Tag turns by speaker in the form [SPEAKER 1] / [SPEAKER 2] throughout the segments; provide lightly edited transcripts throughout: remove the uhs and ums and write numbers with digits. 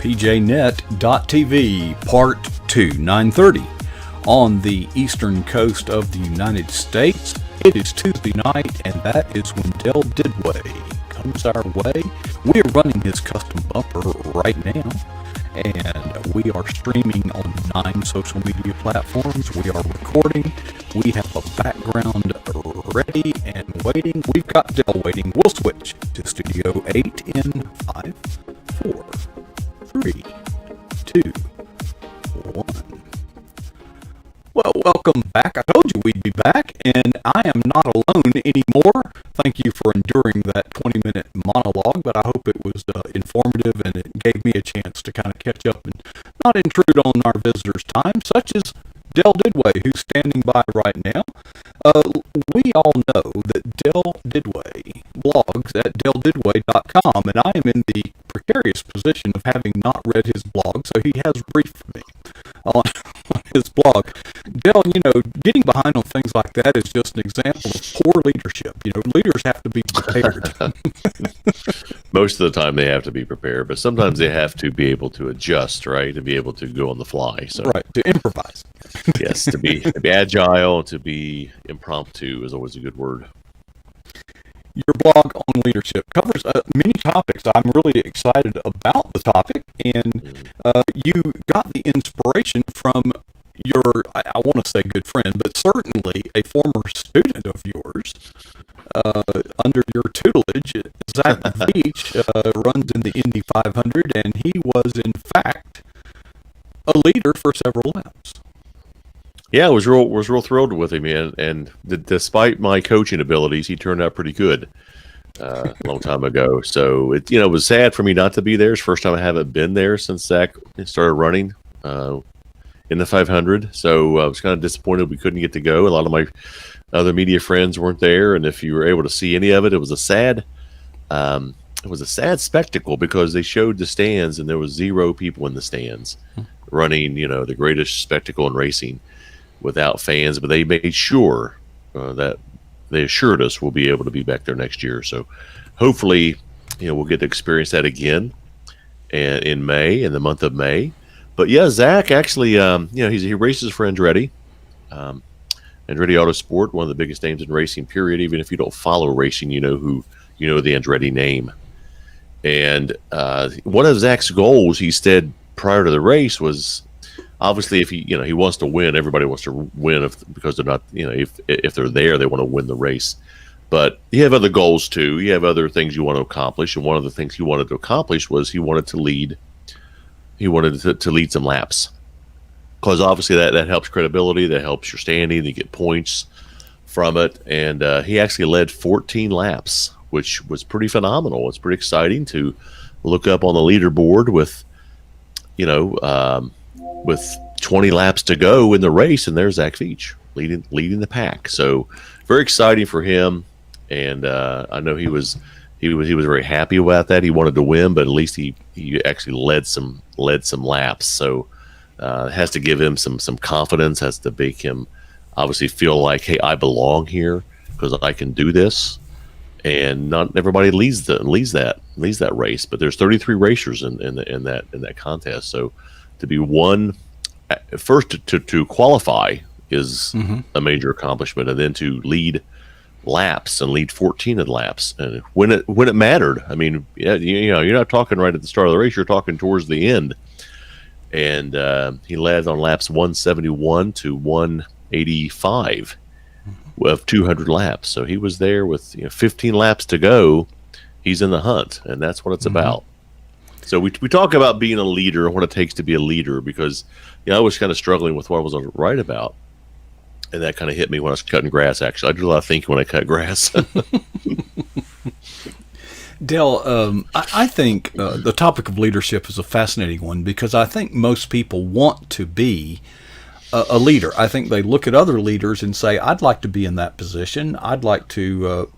[SPEAKER 1] pjnet.tv, Part 2, 9:30. On the eastern coast of the United States, it is Tuesday night, and that is when Dell Didway comes our way. We are running his custom bumper right now, and we are streaming on 9 social media platforms. We are recording. We have a background ready and waiting. We've got Dell waiting. We'll switch to Studio 8 in 5, 4, 3, 2, 1. Well, welcome back. I told you we'd be back, and I am not alone anymore. Thank you for enduring that 20-minute monologue, but I hope it was informative and it gave me a chance to kind of catch up and not intrude on our visitors' time, such as Dell Didway, who's standing by right now. We all know that Dell Didway blogs at delldidway.com, and I am in the precarious position of having not read his blog, so he has briefed me on his blog. Dell, getting behind on things like that is just an example of poor leadership. Leaders have to be prepared.
[SPEAKER 2] Most of the time they have to be prepared, but sometimes they have to be able to adjust, right? To be able to go on the fly. So
[SPEAKER 1] right, to improvise.
[SPEAKER 2] Yes, to be agile, to be impromptu is always a good word.
[SPEAKER 1] Your blog on leadership covers many topics. I'm really excited about the topic, and you got the inspiration from your, I want to say good friend, but certainly a former student of yours, under your tutelage. Zach Veach runs in the Indy 500, and he was, in fact, a leader for several laps.
[SPEAKER 2] Yeah, I was real thrilled with him, man. And despite my coaching abilities, he turned out pretty good a long time ago. So it was sad for me not to be there. It's the first time I haven't been there since Zach started running in the 500. So I was kind of disappointed we couldn't get to go. A lot of my other media friends weren't there, and if you were able to see any of it, it was a sad spectacle because they showed the stands and there was 0 people in the stands running, the greatest spectacle in racing without fans, but they made sure that they assured us we'll be able to be back there next year. So hopefully, we'll get to experience that again in May, in the month of May. But yeah, Zach actually, he races for Andretti. Andretti Autosport, one of the biggest names in racing, period. Even if you don't follow racing, you know the Andretti name. And one of Zach's goals, he said prior to the race, was obviously if he wants to win, everybody wants to win because they're not, if they're there, they want to win the race. But you have other goals too. You have other things you want to accomplish, and one of the things he wanted to accomplish was he wanted to lead. He wanted to lead some laps, because obviously that helps credibility, that helps your standing, you get points from it. And he actually led 14 laps, which was pretty phenomenal. It's pretty exciting to look up on the leaderboard with 20 laps to go in the race, and there's Zach Veach leading the pack. So very exciting for him, and I know he was very happy about that. He wanted to win, but at least he actually led some laps. So it has to give him some confidence, has to make him obviously feel like, hey, I belong here because I can do this. And not everybody leads that race, but there's 33 racers in that contest. So to be one first to qualify is a major accomplishment, and then to lead laps and lead 14 laps, and when it mattered. I mean, you're not talking right at the start of the race; you're talking towards the end. And he led on laps 171 to 185 of 200 laps. So he was there with 15 laps to go. He's in the hunt, and that's what it's about. So we talk about being a leader, what it takes to be a leader, because I was kind of struggling with what I was going to write about, and that kind of hit me when I was cutting grass. Actually, I do a lot of thinking when I cut grass.
[SPEAKER 1] Dell, I think the topic of leadership is a fascinating one, because I think most people want to be a leader. I think they look at other leaders and say, "I'd like to be in that position. I'd like to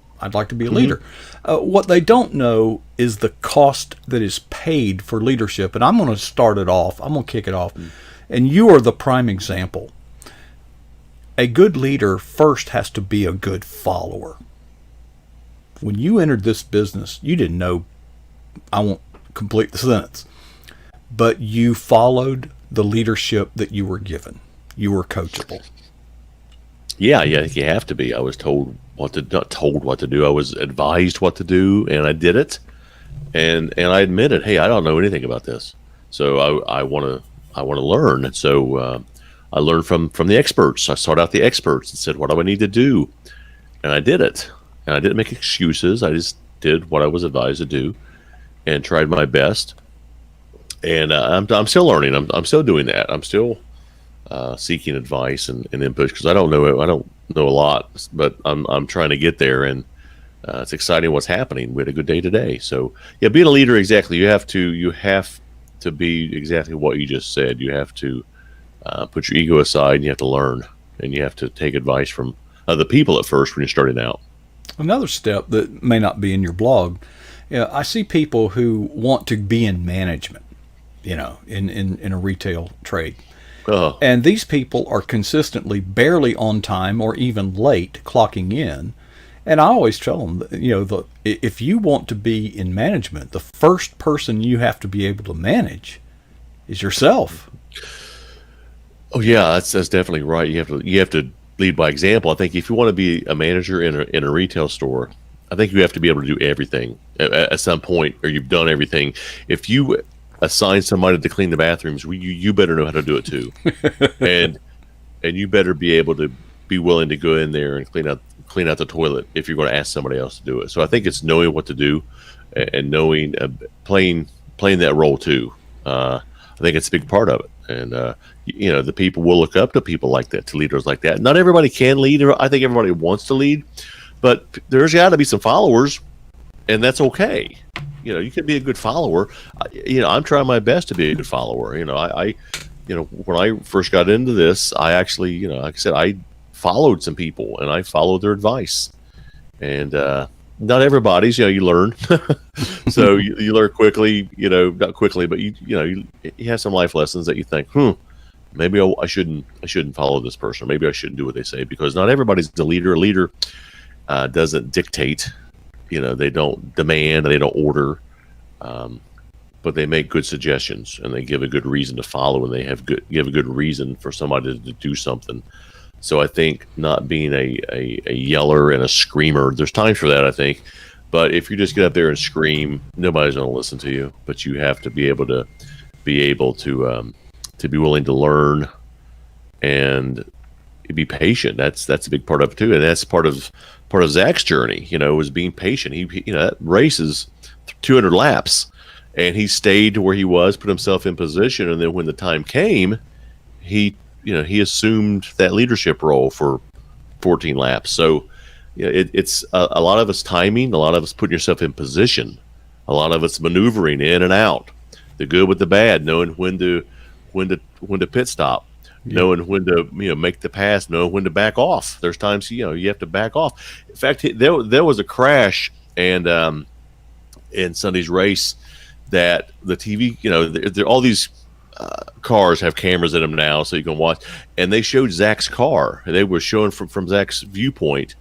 [SPEAKER 1] be a leader." What they don't know is the cost that is paid for leadership. And I'm going to start it off. I'm going to kick it off. And you are the prime example. A good leader first has to be a good follower. When you entered this business, you didn't know, I won't complete the sentence, but you followed the leadership that you were given. You were coachable.
[SPEAKER 2] Yeah, I think you have to be. I was told not told what to do. I was advised what to do, and I did it. And I admitted, hey, I don't know anything about this, so I want to learn. And so I learned from the experts. I sought out the experts and said, what do I need to do? And I did it. And I didn't make excuses. I just did what I was advised to do, and tried my best. And I'm still learning. I'm still doing that. I'm still seeking advice and input, because I don't know a lot, but I'm trying to get there, and it's exciting what's happening. We had a good day today. So yeah, being a leader, exactly. You have to be exactly what you just said. You have to put your ego aside, and you have to learn, and you have to take advice from other people at first when you're starting out.
[SPEAKER 1] Another step that may not be in your blog, I see people who want to be in management, in a retail trade. And these people are consistently barely on time or even late clocking in. And I always tell them, if you want to be in management, the first person you have to be able to manage is yourself.
[SPEAKER 2] Oh yeah, that's definitely right. You have to lead by example. I think if you want to be a manager in a retail store, I think you have to be able to do everything at some point, or you've done everything. If you assign somebody to clean the bathrooms, you better know how to do it too, and you better be able to be willing to go in there and clean out the toilet if you're going to ask somebody else to do it. So I think it's knowing what to do and knowing playing that role too. I think it's a big part of it, and the people will look up to people like that, to leaders like that. Not everybody can lead. I think everybody wants to lead, but there's got to be some followers, and that's okay. You can be a good follower. I'm trying my best to be a good follower. When I first got into this, I actually, like I said, I followed some people, and I followed their advice. And not everybody's, you learn. So you learn quickly, not quickly, but you have some life lessons that you think, maybe I shouldn't follow this person. Maybe I shouldn't do what they say, because not everybody's the leader. A leader doesn't dictate. They don't demand, they don't order, but they make good suggestions, and they give a good reason to follow, and they give a good reason for somebody to do something. So I think not being a yeller and a screamer, there's times for that, I think, but if you just get up there and scream, nobody's going to listen to you. But you have to be able to be willing to learn and be patient. That's a big part of it too, and that's part of Zach's journey. Was being patient. He that race is 200 laps, and he stayed to where he was, put himself in position, and then when the time came, he assumed that leadership role for 14 laps. So it's a lot of us timing, a lot of us putting yourself in position, a lot of us maneuvering in and out, the good with the bad, knowing when to pit stop. Knowing when to make the pass, knowing when to back off. There's times you have to back off. In fact, there was a crash and in Sunday's race that the TV, all these cars have cameras in them now, so you can watch. And they showed Zach's car, and they were showing from Zach's viewpoint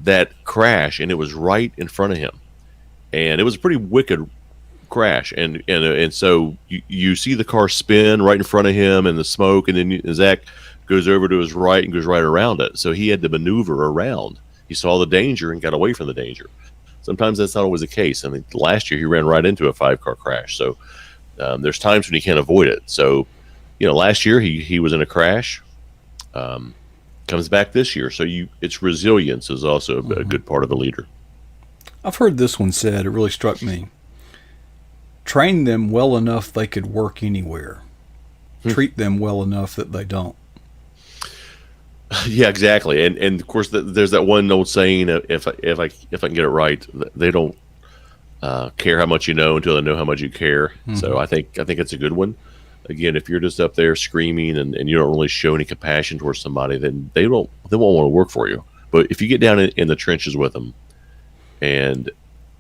[SPEAKER 2] that crash, and it was right in front of him, and it was a pretty wicked crash, and so you see the car spin right in front of him and the smoke, and then Zach goes over to his right and goes right around it. So he had to maneuver around. He saw the danger and got away from the danger. Sometimes that's not always the case. I mean, last year he ran right into a 5-car crash. So there's times when you can't avoid it. So last year he was in a crash. Comes back this year. So it's resilience is also a good part of a leader.
[SPEAKER 1] I've heard this one said. It really struck me. Train them well enough they could work anywhere. Treat them well enough that they don't.
[SPEAKER 2] Yeah, exactly. And of course, there's that one old saying: if I can get it right, they don't care how much you know until they know how much you care. Mm-hmm. So I think it's a good one. Again, if you're just up there screaming and you don't really show any compassion towards somebody, then they won't want to work for you. But if you get down in the trenches with them and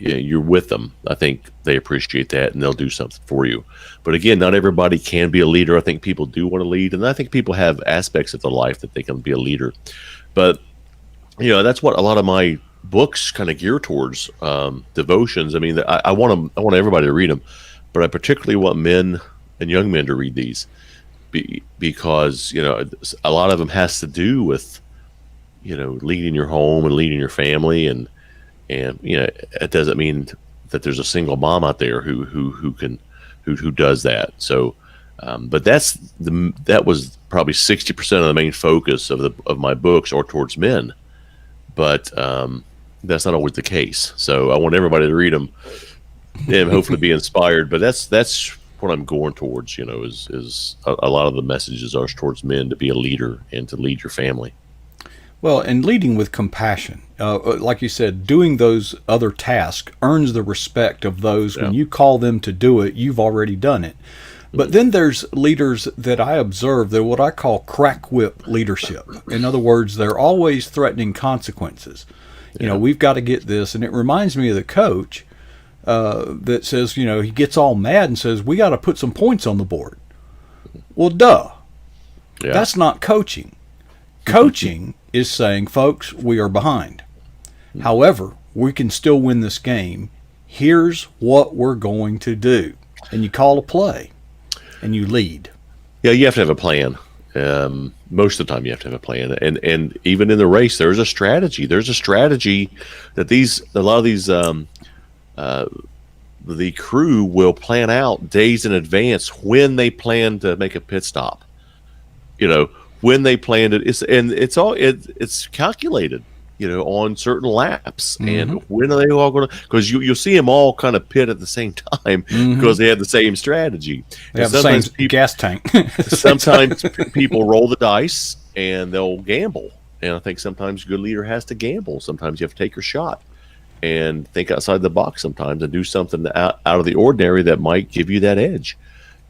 [SPEAKER 2] you're with them, I think they appreciate that, and they'll do something for you. But again, not everybody can be a leader. I think people do want to lead, and I think people have aspects of their life that they can be a leader. But that's what a lot of my books kind of gear towards. Devotions. I mean, I want everybody to read them, but I particularly want men and young men to read these, because a lot of them has to do with leading your home and leading your family, and it doesn't mean that there's a single mom out there who does that. So, but that was probably 60% of the main focus of my books are towards men, but that's not always the case. So I want everybody to read them and hopefully be inspired. But that's what I'm going towards. Is a lot of the messages are towards men to be a leader and to lead your family.
[SPEAKER 1] Well, and leading with compassion, like you said, doing those other tasks earns the respect of those. Yeah. When you call them to do it, you've already done it. But then there's leaders that I observe, they're what I call crack whip leadership. In other words, they're always threatening consequences. Yeah. We've got to get this. And it reminds me of the coach that says, he gets all mad and says, we got to put some points on the board. Well, duh. Yeah. That's not coaching. Coaching is saying, folks, we are behind. However, we can still win this game. Here's what we're going to do. And you call a play. And you lead. Yeah, you have to have a plan. Most of the time, you have to have a plan. And even in the race, there's a strategy. There's a strategy that a lot of these the crew will plan out days in advance when they plan to make a pit stop. When they planned it, it's calculated. On certain laps, and when are they all going to? Because you'll see them all kind of pit at the same time because they have the same strategy. They have the same gas tank.
[SPEAKER 2] Sometimes people roll the dice and they'll gamble, and I think sometimes a good leader has to gamble. Sometimes you have to take your shot and think outside the box sometimes and do something out of the ordinary that might give you that edge.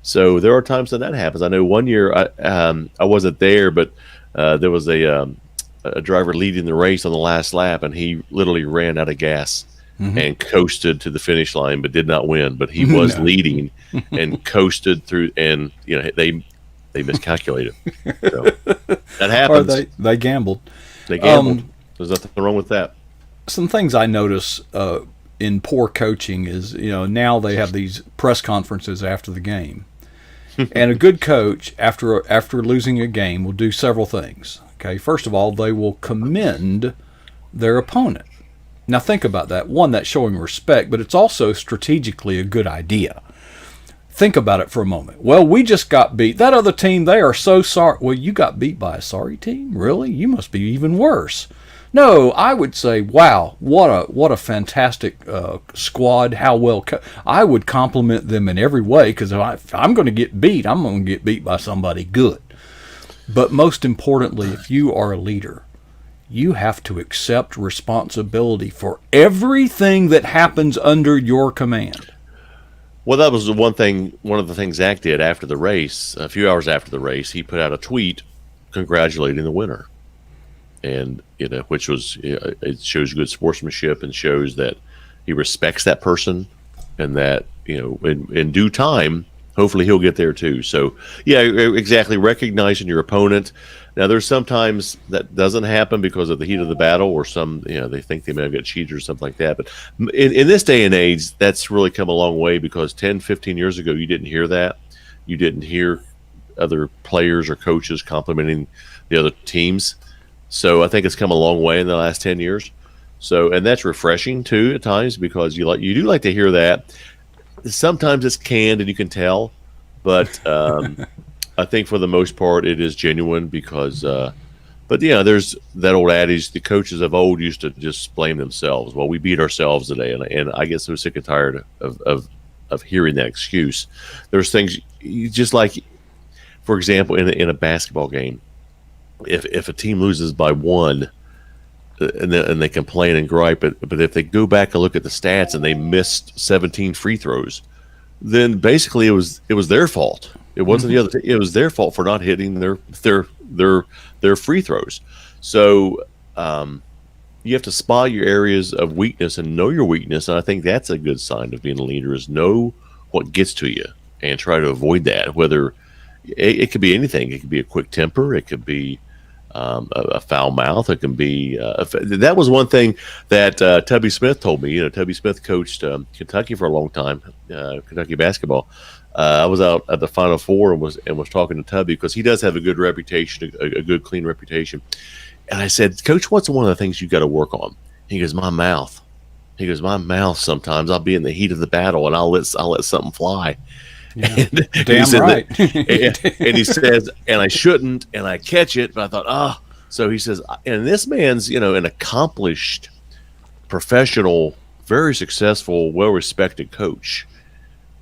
[SPEAKER 2] So there are times that happens. I know one year I wasn't there, but there was a driver leading the race on the last lap, and he literally ran out of gas and coasted to the finish line, but did not win. But he was leading and coasted through, and they miscalculated. So that happens.
[SPEAKER 1] Or they gambled.
[SPEAKER 2] They gambled. There's nothing wrong with that.
[SPEAKER 1] Some things I notice in poor coaching is, now they have these press conferences after the game, and a good coach after losing a game will do several things. Okay, first of all, they will commend their opponent. Now think about that. One, that's showing respect, but it's also strategically a good idea. Think about it for a moment. Well, we just got beat. That other team, they are so sorry. Well, you got beat by a sorry team? Really? You must be even worse. No, I would say, wow, what a fantastic squad. How well I would compliment them in every way, because if I'm going to get beat, I'm going to get beat by somebody good. But most importantly, if you are a leader, you have to accept responsibility for everything that happens under your command.
[SPEAKER 2] Well, that was one of the things Zach did after the race. A few hours after the race, he put out a tweet congratulating the winner. And, which was, it shows good sportsmanship and shows that he respects that person, and that, in due time, hopefully he'll get there too. So, yeah, exactly. Recognizing your opponent. Now, there's sometimes that doesn't happen because of the heat of the battle, or they think they may have got cheated or something like that. But in this day and age, that's really come a long way, because 10, 15 years ago, you didn't hear that. You didn't hear other players or coaches complimenting the other teams. So I think it's come a long way in the last 10 years. So, and that's refreshing too at times, because you do like to hear that. Sometimes it's canned and you can tell, but I think for the most part it is genuine, because but there's that old adage, the coaches of old used to just blame themselves. Well, we beat ourselves today, and I guess I was sick and tired of hearing that excuse. There's things just like, for example, in a basketball game, if a team loses by one, and they complain and gripe, but if they go back and look at the stats and they missed 17 free throws, then basically it was their fault. It wasn't the other. It was their fault for not hitting their free throws. So you have to spot your areas of weakness and know your weakness. And I think that's a good sign of being a leader, is know what gets to you and try to avoid that. Whether it could be anything, it could be a quick temper, it could be a foul mouth. It can be that was one thing that Tubby Smith told me. Tubby Smith coached Kentucky for a long time, Kentucky basketball. I was out at the Final Four and was talking to Tubby because he does have a good reputation, a good clean reputation. And I said, Coach, what's one of the things you got to work on? He goes, my mouth. He goes, my mouth. Sometimes I'll be in the heat of the battle and I'll let something fly.
[SPEAKER 1] Yeah. Damn right.
[SPEAKER 2] And he says, and I shouldn't, and I catch it, but I thought, So he says, and this man's, an accomplished, professional, very successful, well-respected coach.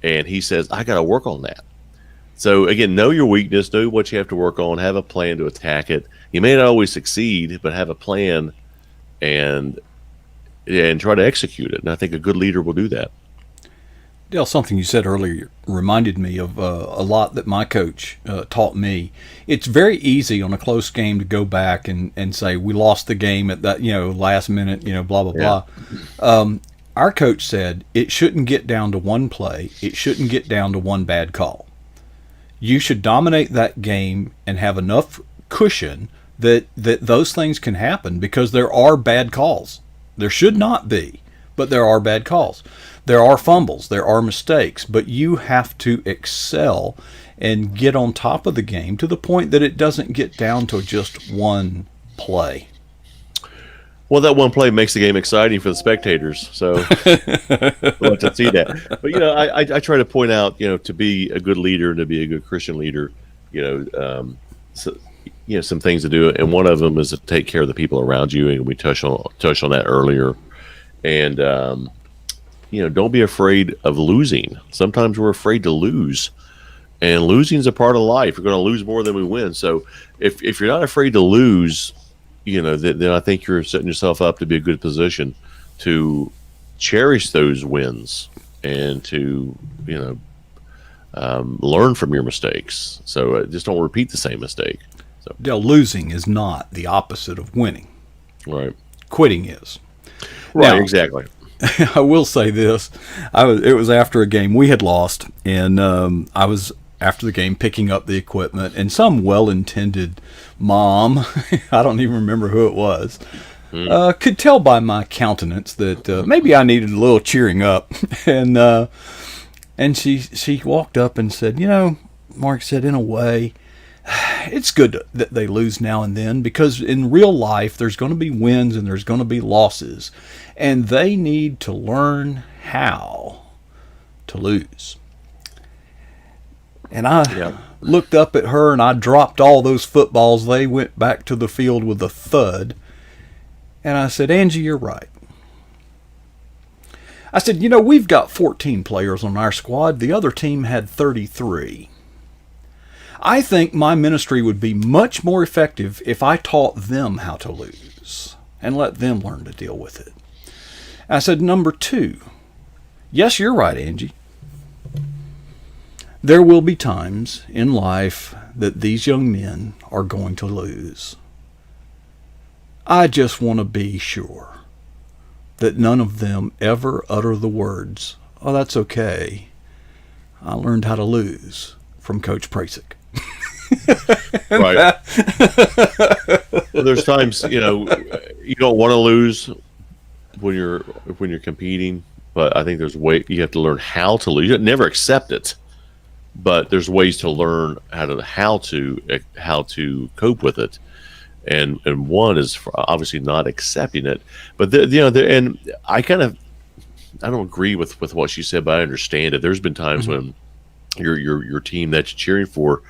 [SPEAKER 2] And he says, I got to work on that. So again, know your weakness, know what you have to work on, have a plan to attack it. You may not always succeed, but have a plan and try to execute it. And I think a good leader will do that.
[SPEAKER 1] Dale, something you said earlier reminded me of a lot that my coach taught me. It's very easy on a close game to go back and say, we lost the game at that, last minute, blah, blah, blah. Our coach said it shouldn't get down to one play. It shouldn't get down to one bad call. You should dominate that game and have enough cushion that those things can happen because there are bad calls. There should not be, but there are bad calls. There are fumbles, there are mistakes, but you have to excel and get on top of the game to the point that it doesn't get down to just one play.
[SPEAKER 2] Well, that one play makes the game exciting for the spectators, so we'll have to see that. But I try to point out, to be a good leader and to be a good Christian leader, some things to do, and one of them is to take care of the people around you, and we touched on that earlier. And don't be afraid of losing. Sometimes we're afraid to lose, and losing is a part of life. We're going to lose more than we win. So if you're not afraid to lose, then I think you're setting yourself up to be a good position to cherish those wins and to learn from your mistakes. So just don't repeat the same mistake. So
[SPEAKER 1] Dale, losing is not the opposite of winning.
[SPEAKER 2] Right.
[SPEAKER 1] Quitting is.
[SPEAKER 2] Right.
[SPEAKER 1] Now,
[SPEAKER 2] exactly.
[SPEAKER 1] I will say this. It was after a game we had lost, and I was, after the game, picking up the equipment, and some well-intended mom, I don't even remember who it was, could tell by my countenance that maybe I needed a little cheering up. And she walked up and said, Mark said, in a way, it's good that they lose now and then, because in real life there's going to be wins and there's going to be losses, and they need to learn how to lose. And I looked up at her and I dropped all those footballs. They went back to the field with a thud. And I said, Angie, you're right. I said, we've got 14 players on our squad. The other team had 33. I think my ministry would be much more effective if I taught them how to lose and let them learn to deal with it. I said, number 2, yes, you're right, Angie. There will be times in life that these young men are going to lose. I just want to be sure that none of them ever utter the words, oh, that's okay. I learned how to lose from Coach Prasick.
[SPEAKER 2] Right. Well, there's times, you don't want to lose when you're competing, but I think there's you have to learn how to lose. You never accept it, but there's ways to learn how to cope with it. And one is obviously not accepting it, but and I don't agree with what she said, but I understand it. There's been times when your team that you're cheering for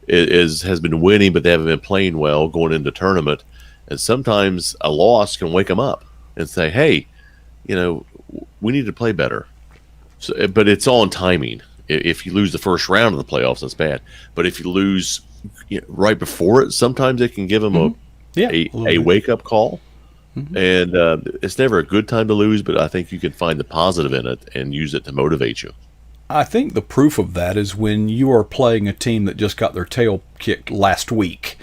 [SPEAKER 2] has been winning, but they haven't been playing well going into tournament, and sometimes a loss can wake them up and say, hey, we need to play better. So, but it's all in timing. If you lose the first round of the playoffs, that's bad. But if you lose right before it, sometimes it can give them a wake up call. Mm-hmm. And it's never a good time to lose, but I think you can find the positive in it and use it to motivate you.
[SPEAKER 1] I think the proof of that is when you are playing a team that just got their tail kicked last week.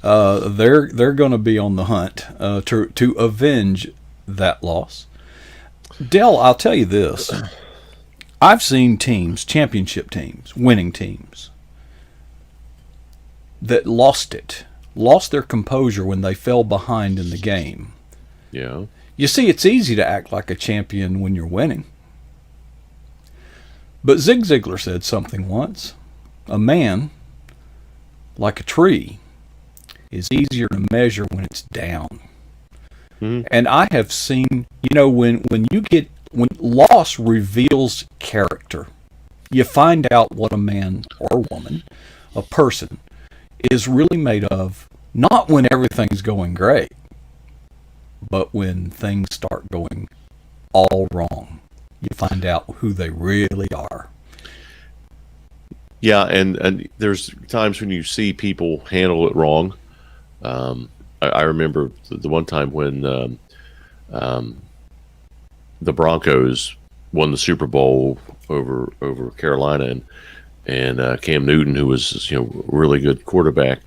[SPEAKER 1] They're going to be on the hunt to avenge that loss. Dell, I'll tell you this. I've seen teams, championship teams, winning teams, that lost it lost their composure when they fell behind in the game.
[SPEAKER 2] Yeah.
[SPEAKER 1] You see, it's easy to act like a champion when you're winning. But Zig Ziglar said something once. A man, like a tree, is easier to measure when it's down.
[SPEAKER 2] Mm-hmm.
[SPEAKER 1] And I have seen, when loss reveals character, you find out what a man or woman, a person, is really made of, not when everything's going great, but when things start going all wrong. You find out who they really are.
[SPEAKER 2] Yeah, and there's times when you see people handle it wrong. I remember the one time when the Broncos won the Super Bowl over Carolina, and Cam Newton, who was a really good quarterback,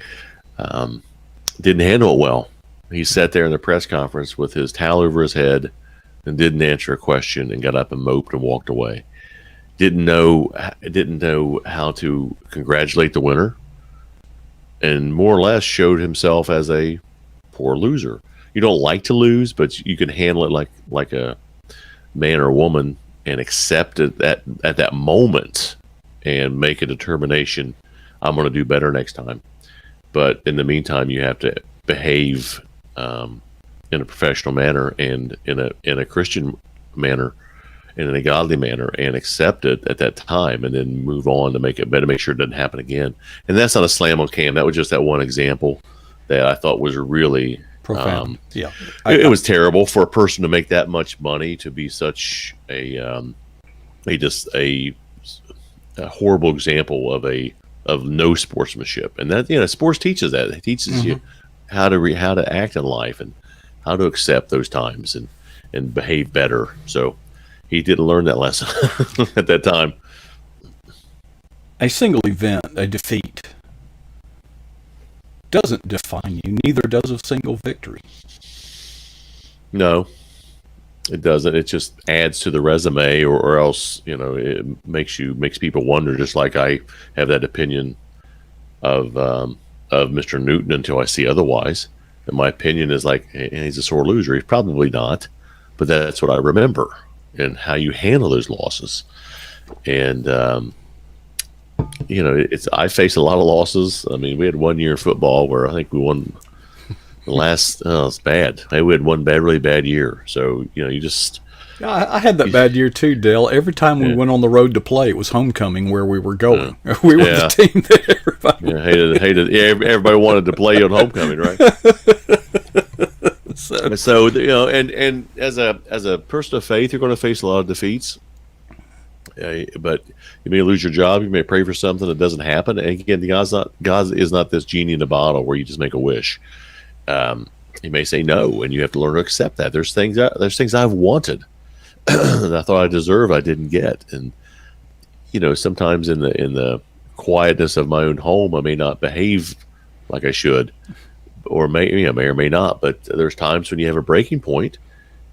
[SPEAKER 2] didn't handle it well. He sat there in the press conference with his towel over his head and didn't answer a question and got up and moped and walked away. Didn't know how to congratulate the winner, and more or less showed himself as a poor loser. You don't like to lose, but you can handle it like a man or woman and accept it at that moment and make a determination. I'm going to do better next time. But in the meantime, you have to behave in a professional manner and in a Christian manner and in a godly manner and accept it at that time and then move on to make it better, make sure it doesn't happen again. And that's not a slam on Cam. That was just that one example that I thought was really
[SPEAKER 1] profound. Yeah,
[SPEAKER 2] it was terrible for a person to make that much money to be such a horrible example of no sportsmanship. And that sports teaches that. It teaches you how to act in life and how to accept those times and behave better. So he didn't learn that lesson at that time.
[SPEAKER 1] A single event, a defeat, doesn't define you. Neither does a single victory.
[SPEAKER 2] No, it doesn't. It just adds to the resume, or else it makes people wonder. Just like I have that opinion of Mr. Newton until I see otherwise. And my opinion is like, he's a sore loser. He's probably not, but that's what I remember and how you handle those losses. And I faced a lot of losses. I mean, we had 1 year in football where I think we won the last. Oh, it's bad. We had one really bad year. So you just.
[SPEAKER 1] I had that bad year too, Dale. Every time we went on the road to play, it was homecoming where we were going. We were the team that everybody
[SPEAKER 2] hated. Yeah, everybody wanted to play on homecoming, right? So and as a person of faith, you're going to face a lot of defeats. But you may lose your job. You may pray for something that doesn't happen. And again, God is not this genie in a bottle where you just make a wish. He may say no, and you have to learn to accept that. There's things I've wanted that I thought I deserved, I didn't get. And sometimes in the quietness of my own home, I may not behave like I should, or may or may not. But there's times when you have a breaking point,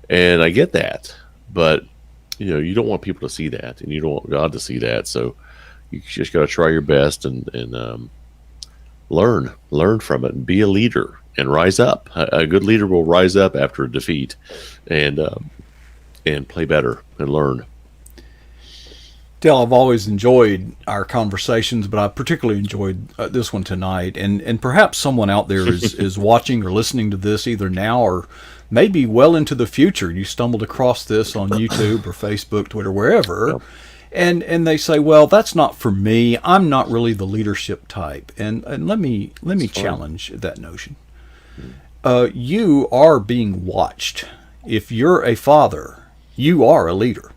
[SPEAKER 2] and I get that. But you don't want people to see that, and you don't want God to see that. So you just got to try your best and learn from it and be a leader and rise up. A good leader will rise up after a defeat and play better and learn.
[SPEAKER 1] Dale, I've always enjoyed our conversations, but I particularly enjoyed this one tonight. And perhaps someone out there is watching or listening to this either now or maybe well into the future. You stumbled across this on YouTube or Facebook, Twitter, wherever, and they say, "Well, that's not for me. I'm not really the leadership type." And let me challenge that notion. You are being watched. If you're a father, you are a leader.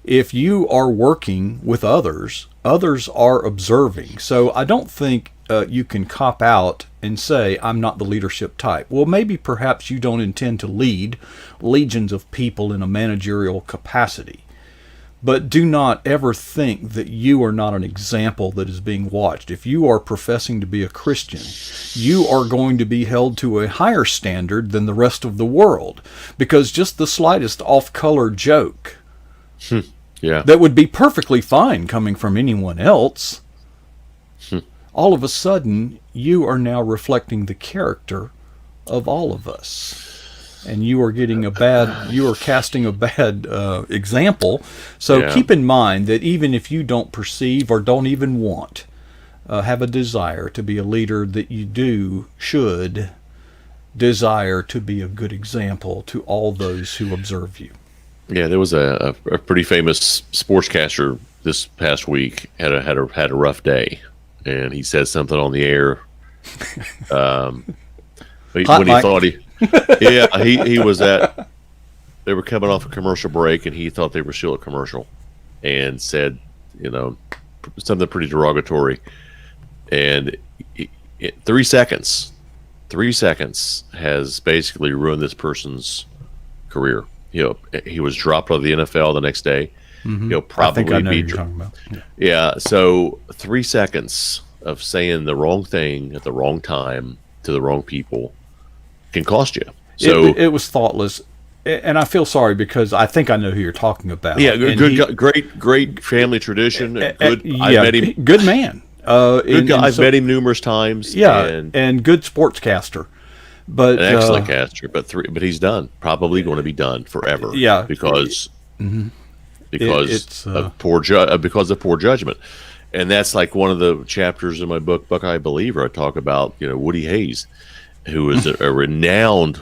[SPEAKER 1] If you are working with others, others are observing. So I don't think you can cop out and say, I'm not the leadership type. Well, maybe perhaps you don't intend to lead legions of people in a managerial capacity. But do not ever think that you are not an example that is being watched. If you are professing to be a Christian, you are going to be held to a higher standard than the rest of the world. Because just the slightest off-color joke that would be perfectly fine coming from anyone else all of a sudden you are now reflecting the character of all of us. And you are casting a bad example. So keep in mind that even if you don't perceive or don't even want, have a desire to be a leader, that you should desire to be a good example to all those who observe you.
[SPEAKER 2] Yeah, there was a pretty famous sportscaster this past week had a rough day, and he said something on the air. When he thought he was at, they were coming off a commercial break, and he thought they were still a commercial, and said, something pretty derogatory, and 3 seconds has basically ruined this person's career. He was dropped out of the NFL the next day.
[SPEAKER 1] Mm-hmm.
[SPEAKER 2] Probably
[SPEAKER 1] I think I know what you're talking about.
[SPEAKER 2] Yeah. So 3 seconds of saying the wrong thing at the wrong time to the wrong people can cost you. So
[SPEAKER 1] it was thoughtless, and I feel sorry because I think I know who you're talking about.
[SPEAKER 2] Yeah, great family tradition. Good,
[SPEAKER 1] I met him. Good man.
[SPEAKER 2] Good guy. I've met him numerous times.
[SPEAKER 1] Yeah, and good sportscaster. But
[SPEAKER 2] an excellent caster. But he's done. Probably going to be done forever.
[SPEAKER 1] Yeah,
[SPEAKER 2] because of poor judgment. And that's like one of the chapters in my book, Buckeye Believer. I talk about Woody Hayes, who is a renowned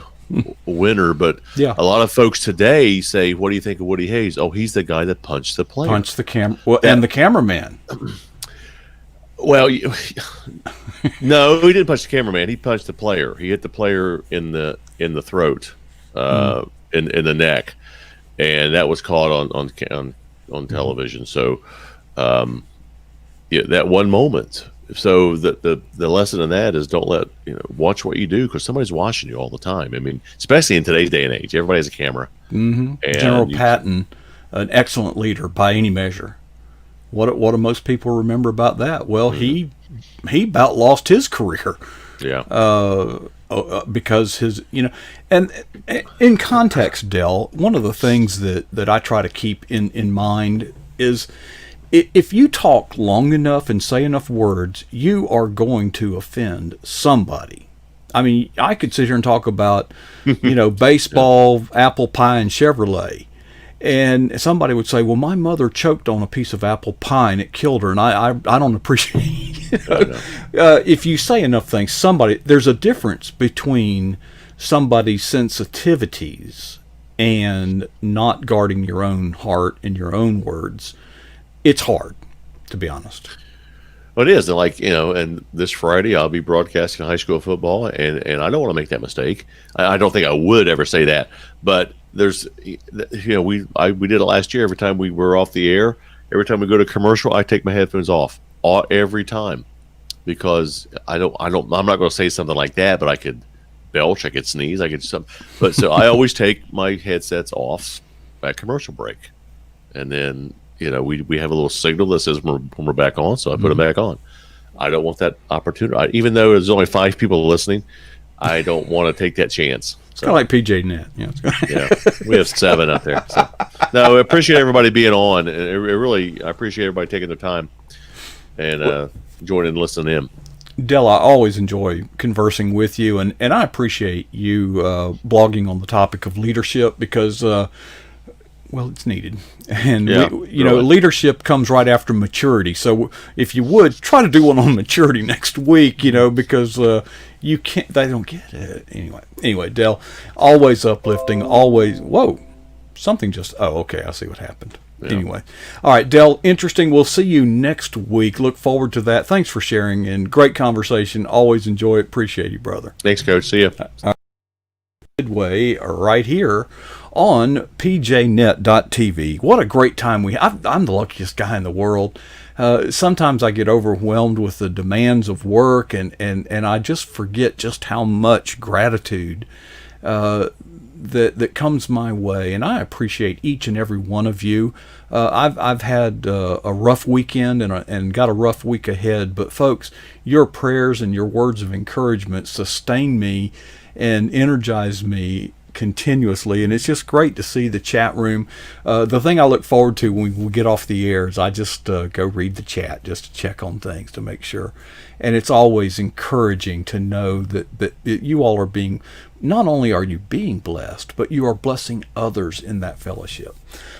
[SPEAKER 2] winner, but a lot of folks today say, "What do you think of Woody Hayes?" Oh, he's the guy that punched the player,
[SPEAKER 1] and the cameraman.
[SPEAKER 2] Well, no, he didn't punch the cameraman. He punched the player. He hit the player in the throat, in the neck, and that was caught on television. So, that one moment. So the lesson in that is don't watch what you do, because somebody's watching you all the time. I mean, especially in today's day and age, everybody has a camera.
[SPEAKER 1] Mm-hmm. General Patton, an excellent leader by any measure. What do most people remember about that? Well, he about lost his career.
[SPEAKER 2] Yeah.
[SPEAKER 1] Because and in context, Del, one of the things that I try to keep in mind is, if you talk long enough and say enough words, you are going to offend somebody. I mean, I could sit here and talk about, baseball, apple pie, and Chevrolet. And somebody would say, well, my mother choked on a piece of apple pie and it killed her. And I don't appreciate it. If you say enough things, there's a difference between somebody's sensitivities and not guarding your own heart and your own words. It's hard, to be honest.
[SPEAKER 2] Well, it is. And and this Friday I'll be broadcasting high school football, and I don't want to make that mistake. I don't think I would ever say that. But there's, we did it last year. Every time we were off the air, every time we go to commercial, I take my headphones off every time, because I'm not going to say something like that, but I could belch, I could sneeze, I could something. But so I always take my headsets off at commercial break, and then. We have a little signal that says when we're back on, so I put it back on. I don't want that opportunity. Even though there's only 5 people listening, I don't want to take that chance.
[SPEAKER 1] It's kind of like PJ Net.
[SPEAKER 2] Yeah, we have 7 out there. So. No, I appreciate everybody being on. I appreciate everybody taking their time and joining and listening in.
[SPEAKER 1] Del, I always enjoy conversing with you, and I appreciate you blogging on the topic of leadership, because it's needed. And, leadership comes right after maturity. So if you would, try to do one on maturity next week, because you can't, they don't get it. Anyway, Del, always uplifting, always, something okay, I see what happened. Yeah. Anyway. All right, Del, interesting. We'll see you next week. Look forward to that. Thanks for sharing, and great conversation. Always enjoy it. Appreciate you, brother.
[SPEAKER 2] Thanks, Coach. See you.
[SPEAKER 1] Midway right here on pjnet.tv. What a great time I'm the luckiest guy in the world. Sometimes I get overwhelmed with the demands of work, and I just forget just how much gratitude that comes my way, and I appreciate each and every one of you. I've had a rough weekend and got a rough week ahead, but folks, your prayers and your words of encouragement sustain me and energize me continuously, and it's just great to see the chat room. The thing I look forward to when we get off the air is I just go read the chat just to check on things to make sure. And it's always encouraging to know that you all are being, not only are you being blessed, but you are blessing others in that fellowship.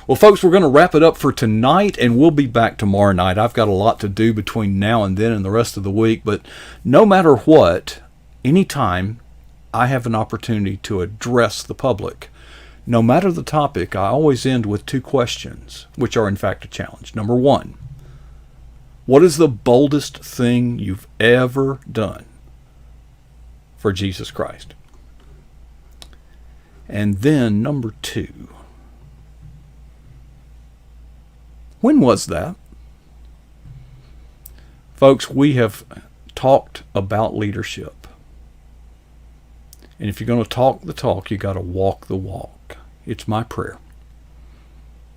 [SPEAKER 1] Well, folks, we're going to wrap it up for tonight, and we'll be back tomorrow night. I've got a lot to do between now and then and the rest of the week, but no matter what, anytime I have an opportunity to address the public, no matter the topic, I always end with 2 questions, which are in fact a challenge. Number 1, what is the boldest thing you've ever done for Jesus Christ? And then number 2, when was that? Folks, we have talked about leadership. And if you're going to talk the talk, you got to walk the walk. It's my prayer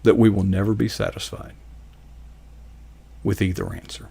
[SPEAKER 1] that we will never be satisfied with either answer.